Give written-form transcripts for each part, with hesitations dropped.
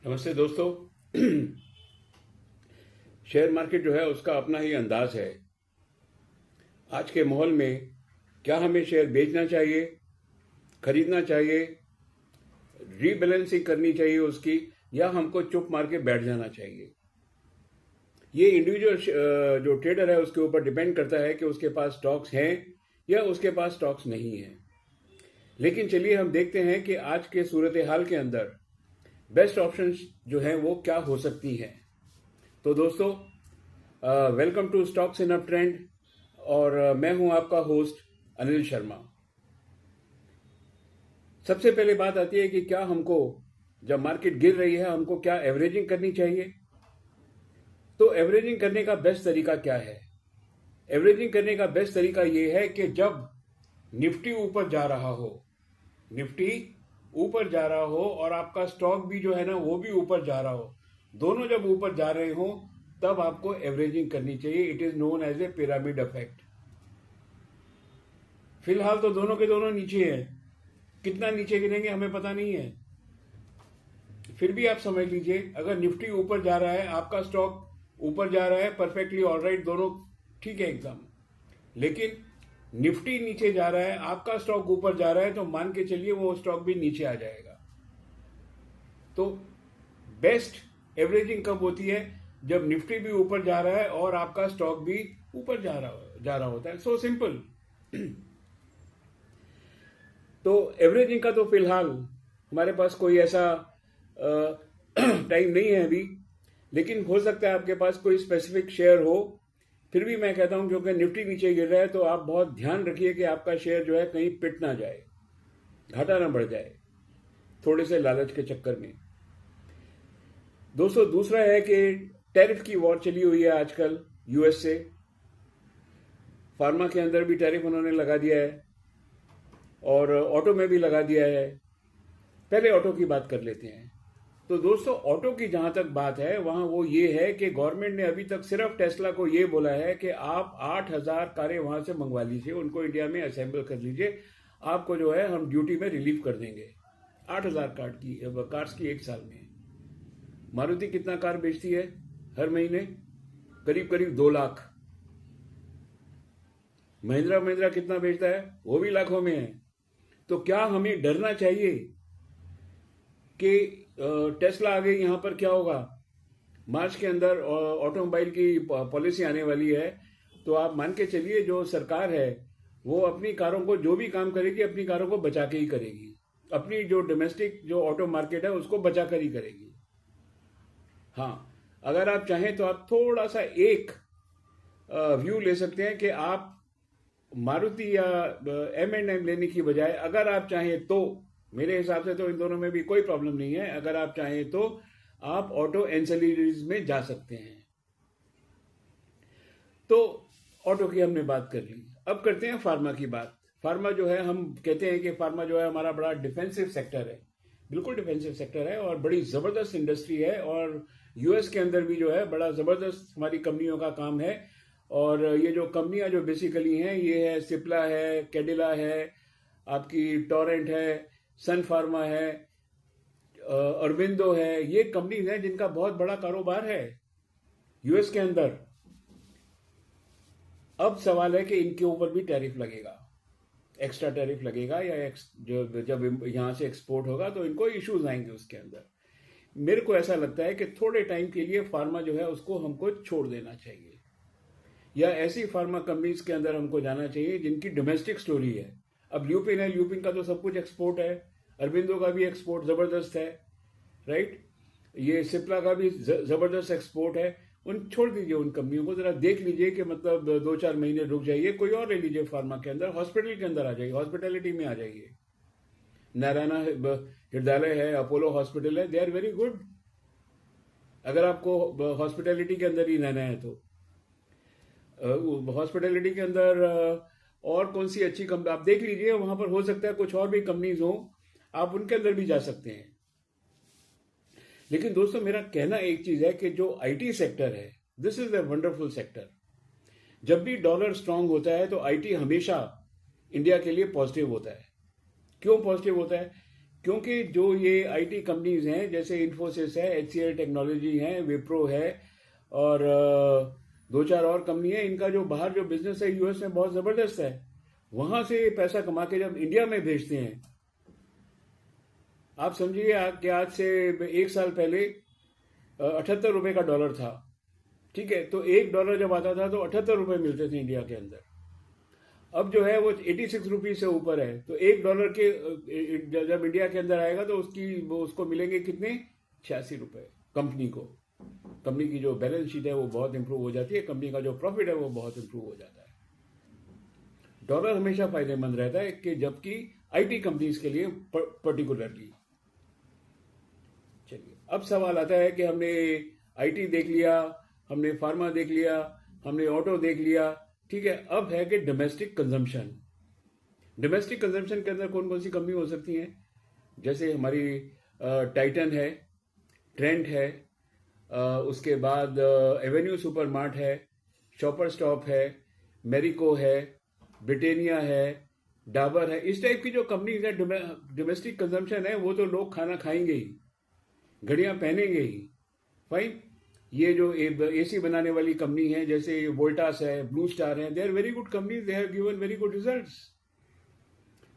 नमस्ते दोस्तों। Share market जो है उसका अपना ही अंदाज है। आज के माहौल में क्या हमें शेयर बेचना चाहिए, खरीदना चाहिए, रीबैलेंसिंग करनी चाहिए उसकी, या हमको चुप मार के बैठ जाना चाहिए। ये इंडिविजुअल जो ट्रेडर है उसके ऊपर डिपेंड करता है कि उसके पास स्टॉक्स हैं या उसके पास स्टॉक्स नहीं हैं। लेकिन चलिए हम देखते हैं कि आज के सूरत हाल के अंदर बेस्ट ऑप्शंस जो हैं वो क्या हो सकती हैं। तो दोस्तों, welcome to stocks in uptrend और मैं हूं आपका होस्ट अनिल शर्मा। सबसे पहले बात आती है कि क्या हमको, जब मार्केट गिर रही है, हमको क्या एवरेजिंग करनी चाहिए। तो एवरेजिंग करने का बेस्ट तरीका क्या है? एवरेजिंग करने का बेस्ट तरीका यह है कि जब निफ्टी ऊपर जा रहा हो, निफ्टी ऊपर जा रहा हो और आपका स्टॉक भी जो है ना वो भी ऊपर जा रहा हो, दोनों जब ऊपर जा रहे हो तब आपको एवरेजिंग करनी चाहिए। It is known as a pyramid effect. फिलहाल तो दोनों के दोनों नीचे हैं, कितना नीचे गिरेंगे हमें पता नहीं है। फिर भी आप समझ लीजिए, अगर निफ्टी ऊपर जा रहा है, आपका स्टॉक ऊपर जा रहा है, परफेक्टली ऑलराइट, दोनों ठीक है एकदम। लेकिन निफ्टी नीचे जा रहा है, आपका स्टॉक ऊपर जा रहा है, तो मान के चलिए वो स्टॉक भी नीचे आ जाएगा। तो बेस्ट एवरेजिंग कब होती है? जब निफ्टी भी ऊपर जा रहा है और आपका स्टॉक भी ऊपर जा रहा होता है। So simple. तो एवरेजिंग का तो फिलहाल हमारे पास कोई ऐसा टाइम नहीं है अभी, लेकिन हो सकता है आपके पास कोई स्पेसिफिक शेयर हो। फिर भी मैं कहता हूं, क्योंकि निफ्टी नीचे गिर रहा है, तो आप बहुत ध्यान रखिए कि आपका शेयर जो है कहीं पिट ना जाए, घाटा ना बढ़ जाए थोड़े से लालच के चक्कर में। दोस्तों, दूसरा है कि टैरिफ की वॉर चली हुई है आजकल यूएस से। फार्मा के अंदर भी टैरिफ उन्होंने लगा दिया है और ऑटो में भी लगा दिया है। पहले ऑटो की बात कर लेते हैं। तो दोस्तों, ऑटो की जहां तक बात है, वहां वो ये है कि गवर्नमेंट ने अभी तक सिर्फ टेस्ला को ये बोला है कि आप 8,000 कारें वहां से मंगवा लीजिए, उनको इंडिया में असेंबल कर लीजिए, आपको जो है हम ड्यूटी में रिलीव कर देंगे। 8,000 कार्स की एक साल में। मारुति कितना कार बेचती है हर महीने? करीब करीब 2 लाख। महिंद्रा कितना बेचता है? वो भी लाखों में है। तो क्या हमें डरना चाहिए कि टेस्ला आ गई, यहां पर क्या होगा? मार्च के अंदर ऑटोमोबाइल की पॉलिसी आने वाली है। तो आप मान के चलिए, जो सरकार है वो अपनी कारों को, जो भी काम करेगी, अपनी कारों को बचा के ही करेगी। अपनी जो डोमेस्टिक जो ऑटो मार्केट है उसको बचा कर ही करेगी। हाँ, अगर आप चाहें तो आप थोड़ा सा एक व्यू ले सकते हैं कि आप मारुति या M&M लेने की बजाय, अगर आप चाहें तो, मेरे हिसाब से तो इन दोनों में भी कोई प्रॉब्लम नहीं है, अगर आप चाहें तो आप ऑटो एंसेलरीज में जा सकते हैं। तो ऑटो की हमने बात कर ली, अब करते हैं फार्मा की बात। फार्मा जो है, हम कहते हैं कि फार्मा जो है हमारा बड़ा डिफेंसिव सेक्टर है। बिल्कुल डिफेंसिव सेक्टर है और बड़ी जबरदस्त इंडस्ट्री है। और यूएस के अंदर भी जो है बड़ा जबरदस्त हमारी कंपनियों का काम है। और ये जो कंपनियां जो बेसिकली हैं, ये है सिप्ला है, कैडिला है, आपकी टोरेंट है, सन फार्मा है, अरविंदो है। ये कंपनीज हैं जिनका बहुत बड़ा कारोबार है यूएस के अंदर। अब सवाल है कि इनके ऊपर भी टैरिफ लगेगा, एक्स्ट्रा टैरिफ लगेगा, या जब यहां से एक्सपोर्ट होगा तो इनको इश्यूज आएंगे उसके अंदर। मेरे को ऐसा लगता है कि थोड़े टाइम के लिए फार्मा जो है उसको हमको छोड़ देना चाहिए, या ऐसी फार्मा कंपनीज के अंदर हमको जाना चाहिए जिनकी डोमेस्टिक स्टोरी है। अब ल्यूपिन है, ल्यूपिन का तो सब कुछ एक्सपोर्ट है, अरविंदो का भी एक्सपोर्ट जबरदस्त है, राइट। ये सिप्ला का भी जबरदस्त एक्सपोर्ट है। उन छोड़ दीजिए, उन कंपनियों को जरा देख लीजिए कि मतलब 2-4 महीने रुक जाइए, कोई और ले लीजिए फार्मा के अंदर, हॉस्पिटल के अंदर आ जाइए, हॉस्पिटैलिटी में आ जाइए। नारायणा हृदयालय है, अपोलो हॉस्पिटल है, दे आर वेरी गुड। अगर आपको हॉस्पिटैलिटी के अंदर ही रहना है तो हॉस्पिटैलिटी के अंदर और कौन सी अच्छी कंपनी आप देख लीजिए, वहां पर हो सकता है कुछ और भी कंपनीज हो, आप उनके अंदर भी जा सकते हैं। लेकिन दोस्तों, मेरा कहना एक चीज है कि जो आईटी सेक्टर है, this is a wonderful sector. जब भी डॉलर स्ट्रांग होता है तो आईटी हमेशा इंडिया के लिए पॉजिटिव होता है। क्यों पॉजिटिव होता है? क्योंकि जो ये आईटी कंपनीज हैं जैसे इन्फोसिस है, HCL टेक्नोलॉजी है, विप्रो है और दो चार और कंपनी है, इनका जो बाहर जो बिजनेस है यूएस में बहुत जबरदस्त है। वहां से पैसा कमा के जब इंडिया में भेजते हैं, आप समझिए कि आज से 1 साल पहले 78 रुपए का डॉलर था, ठीक है, तो $1 जब आता था तो 78 रुपए मिलते थे इंडिया के अंदर। अब जो है वो 86 रुपीज से ऊपर है, तो $1 के जब इंडिया के अंदर आएगा तो उसको मिलेंगे कितने, 86 रुपए कंपनी को। कंपनी की जो बैलेंस शीट है वो बहुत इंप्रूव हो जाती है, कंपनी का जो प्रॉफिट है वो बहुत इंप्रूव हो जाता है। डॉलर हमेशा फायदेमंद रहता है कि जबकि आईटी कंपनीज के लिए पर्टिकुलरली। चलिए, अब सवाल आता है कि हमने आईटी देख लिया, हमने फार्मा देख लिया, हमने ऑटो देख लिया, ठीक है, अब है कि डोमेस्टिक कंजम्पशन। डोमेस्टिक कंजम्पशन के अंदर कौन कौन सी कंपनी हो सकती हैं, जैसे हमारी टाइटन है, ट्रेंट है, उसके बाद एवेन्यू सुपरमार्ट है, शॉपर स्टॉप है, मेरिको है, ब्रिटेनिया है, डाबर है। इस टाइप की जो कंपनीज है डोमेस्टिक कंजम्पशन है, वो तो लोग खाना खाएंगे ही, घड़ियां पहनेंगे ही, फाइन। ये जो एसी बनाने वाली कंपनी है जैसे वोल्टास है, ब्लू स्टार है, they are very good companies, they have given very good results.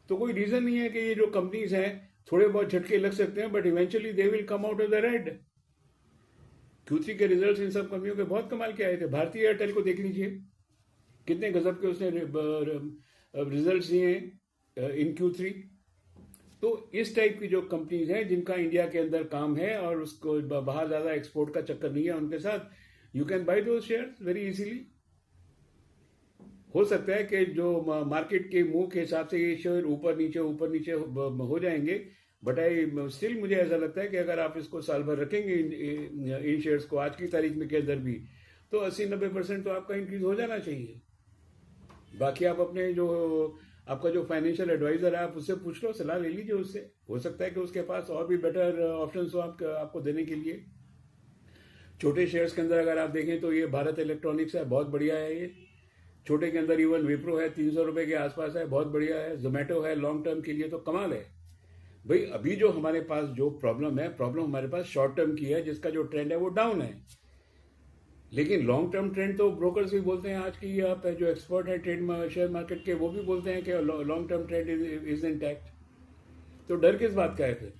तो कोई रीजन नहीं है कि ये जो कंपनीज हैं थोड़े बहुत झटके लग सकते हैं, but eventually they will come out of the red. Q3 के रिजल्ट्स इन सब कंपनियों के बहुत कमाल के आए थे। भारतीय एयरटेल को देख लीजिए, कितने गजब के उसने रिजल्ट्स दिए इन Q3। तो इस टाइप की जो कंपनीज हैं जिनका इंडिया के अंदर काम है और उसको बाहर ज्यादा एक्सपोर्ट का चक्कर नहीं है उनके साथ, you can buy those shares very easily. हो सकता है कि जो मार्केट के मूव के हिसाब से ये शेयर ऊपर नीचे हो जाएंगे, बट स्टिल मुझे ऐसा लगता है कि अगर आप इसको साल भर रखेंगे इन शेयर्स को आज की तारीख में के अंदर भी, तो 80-90% तो आपका इंक्रीज हो जाना चाहिए। बाकी आप अपने जो आपका जो फाइनेंशियल एडवाइजर है आप उससे पूछ लो, सलाह ले लीजिए उससे, हो सकता है कि उसके पास और भी बेटर ऑप्शंस हो आपको देने के लिए। छोटे शेयर्स के अंदर अगर आप देखें तो ये भारत इलेक्ट्रॉनिक्स है, बहुत बढ़िया है। ये छोटे के अंदर इवन विप्रो है, 300 रुपए के आसपास है, बहुत बढ़िया है। जोमेटो है, लॉन्ग टर्म के लिए तो कमाल है भाई। अभी जो हमारे पास जो प्रॉब्लम हमारे पास शॉर्ट टर्म की है, जिसका जो ट्रेंड है वो डाउन है, लेकिन लॉन्ग टर्म ट्रेंड तो ब्रोकर्स भी बोलते हैं, आज की आप जो एक्सपर्ट है ट्रेड शेयर मार्केट के, वो भी बोलते हैं कि long term trend is intact. तो डर किस बात का है फिर?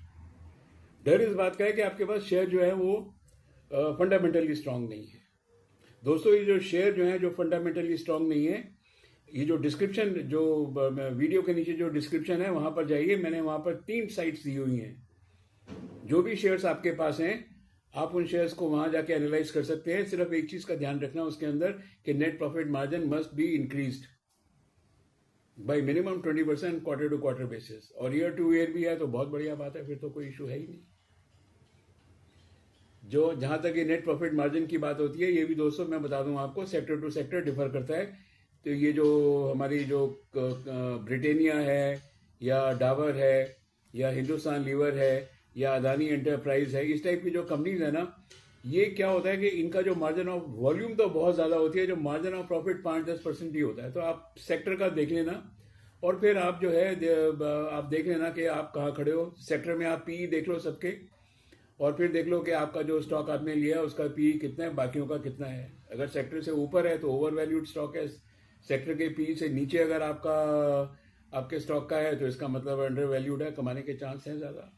डर इस बात का है कि आपके पास शेयर जो है वो फंडामेंटली स्ट्रांग नहीं है। दोस्तों, ये जो शेयर जो है जो फंडामेंटली स्ट्रांग नहीं है, ये जो डिस्क्रिप्शन, जो वीडियो के नीचे जो डिस्क्रिप्शन है वहां पर जाइए, मैंने वहां पर 3 साइट्स दी हुई हैं। जो भी शेयर्स आपके पास हैं आप उन शेयर्स को वहां जाके एनालाइज कर सकते हैं। सिर्फ एक चीज का ध्यान रखना उसके अंदर कि net profit margin must be increased by minimum 20% quarter to quarter basis, और ईयर टू ईयर भी है तो बहुत बढ़िया बात है, फिर तो कोई इशू है ही नहीं। जो जहां तक ये नेट प्रॉफिट मार्जिन की बात होती है, ये भी दोस्तों मैं बता दूं आपको, सेक्टर टू सेक्टर डिफर करता है। तो ये जो हमारी जो ब्रिटेनिया है या डाबर है या हिंदुस्तान लीवर है या अदानी एंटरप्राइज है, इस टाइप की जो कंपनीज है ना, ये क्या होता है कि इनका जो मार्जिन ऑफ वॉल्यूम तो बहुत ज्यादा होती है, जो मार्जिन ऑफ प्रॉफिट 5-10% ही होता है। तो आप सेक्टर का देख लेना और फिर आप जो है आप देख लेना कि आप कहाँ खड़े हो सेक्टर में। आप पीई देख लो सबके, और फिर देख लो कि आपका जो स्टॉक आपने लिया उसका पीई कितना है, बाकियों का कितना है। अगर सेक्टर से ऊपर है तो ओवर वैल्यूड स्टॉक है, सेक्टर के पीई से नीचे अगर आपके स्टॉक का है तो इसका मतलब अंडर वैल्यूड है, कमाने के चांस हैं ज्यादा,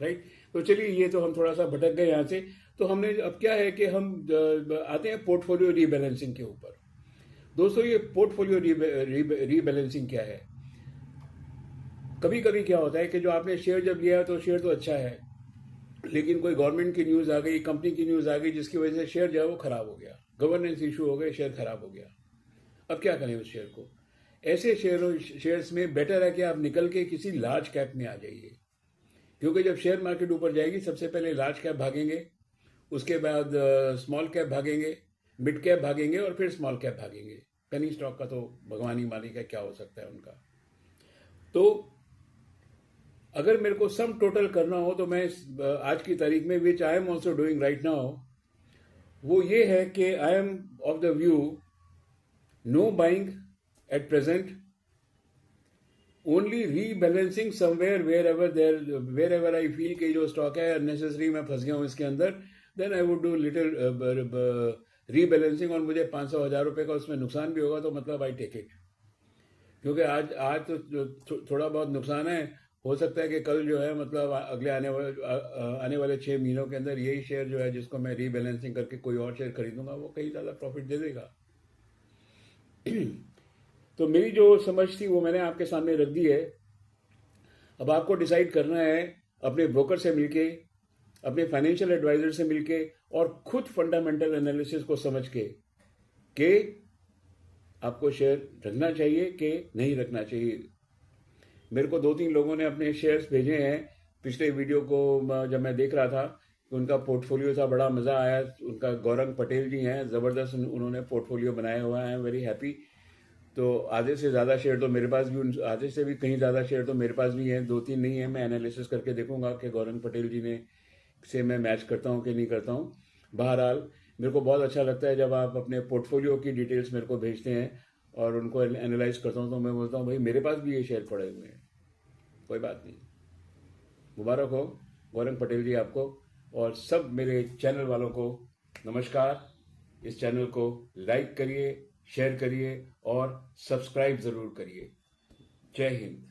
राइट। तो चलिए, ये तो हम थोड़ा सा भटक गए यहाँ से। तो हमने अब क्या है कि हम आते हैं पोर्टफोलियो रीबैलेंसिंग के ऊपर। दोस्तों, ये पोर्टफोलियो रीबैलेंसिंग क्या है? कभी कभी क्या होता है कि जो आपने शेयर जब लिया तो शेयर तो अच्छा है, लेकिन कोई गवर्नमेंट की न्यूज आ गई, कंपनी की न्यूज आ गई, जिसकी वजह से शेयर जो है वो खराब हो गया, गवर्नेंस इशू हो गए, शेयर खराब हो गया। अब क्या करें उस शेयर को? ऐसे शेयर्स में बेटर है कि आप निकल के किसी लार्ज कैप में आ जाइए, क्योंकि जब शेयर मार्केट ऊपर जाएगी सबसे पहले लार्ज कैप भागेंगे, उसके बाद स्मॉल कैप भागेंगे, मिड कैप भागेंगे और फिर स्मॉल कैप भागेंगे। पेनी स्टॉक का तो भगवान ही मालिक है, क्या हो सकता है उनका। तो अगर मेरे को सम टोटल करना हो तो मैं आज की तारीख में, which I am also doing right now, वो ये है कि I am of the view no buying at present, only rebalancing somewhere wherever I feel कि जो स्टॉक है अननेसेसरी मैं फंस गया हूँ इसके अंदर, then I would do little rebalancing, और मुझे 500-1000 रुपये का उसमें नुकसान भी होगा तो मतलब आई टेक इट, क्योंकि आज आज तो थोड़ा बहुत नुकसान है। हो सकता है कि कल जो है मतलब अगले आने वाले 6 महीनों के अंदर यही शेयर जो है जिसको मैं रीबैलेंसिंग करके कोई और शेयर खरीदूंगा वो कहीं ज़्यादा प्रॉफिट दे देगा। तो मेरी जो समझ थी वो मैंने आपके सामने रख दी है। अब आपको डिसाइड करना है अपने ब्रोकर से मिलके, अपने फाइनेंशियल एडवाइजर से मिलके, और खुद फंडामेंटल एनालिसिस को समझ के कि आपको शेयर रखना चाहिए कि नहीं रखना चाहिए। मेरे को 2-3 लोगों ने अपने शेयर्स भेजे हैं पिछले वीडियो को जब मैं देख रहा था कि उनका पोर्टफोलियो था, बड़ा मज़ा आया। उनका गौरंग पटेल जी हैं, ज़बरदस्त उन्होंने पोर्टफोलियो बनाया हुआ है, वेरी हैप्पी। तो आधे से ज़्यादा शेयर तो मेरे पास भी, आधे से भी कहीं ज़्यादा शेयर तो मेरे पास भी हैं, 2-3 नहीं है। मैं एनालिसिस करके देखूंगा कि गौरंग पटेल जी ने से मैं मैच करता हूँ कि नहीं करता हूँ। बहरहाल मेरे को बहुत अच्छा लगता है जब आप अपने पोर्टफोलियो की डिटेल्स मेरे को भेजते हैं और उनको एनालाइज करता हूँ, तो मैं बोलता हूँ भाई मेरे पास भी ये शेयर पड़े हुए हैं, कोई बात नहीं। मुबारक हो गौरंग पटेल जी आपको, और सब मेरे चैनल वालों को नमस्कार। इस चैनल को लाइक करिए, शेयर करिए और सब्सक्राइब ज़रूर करिए। जय हिंद।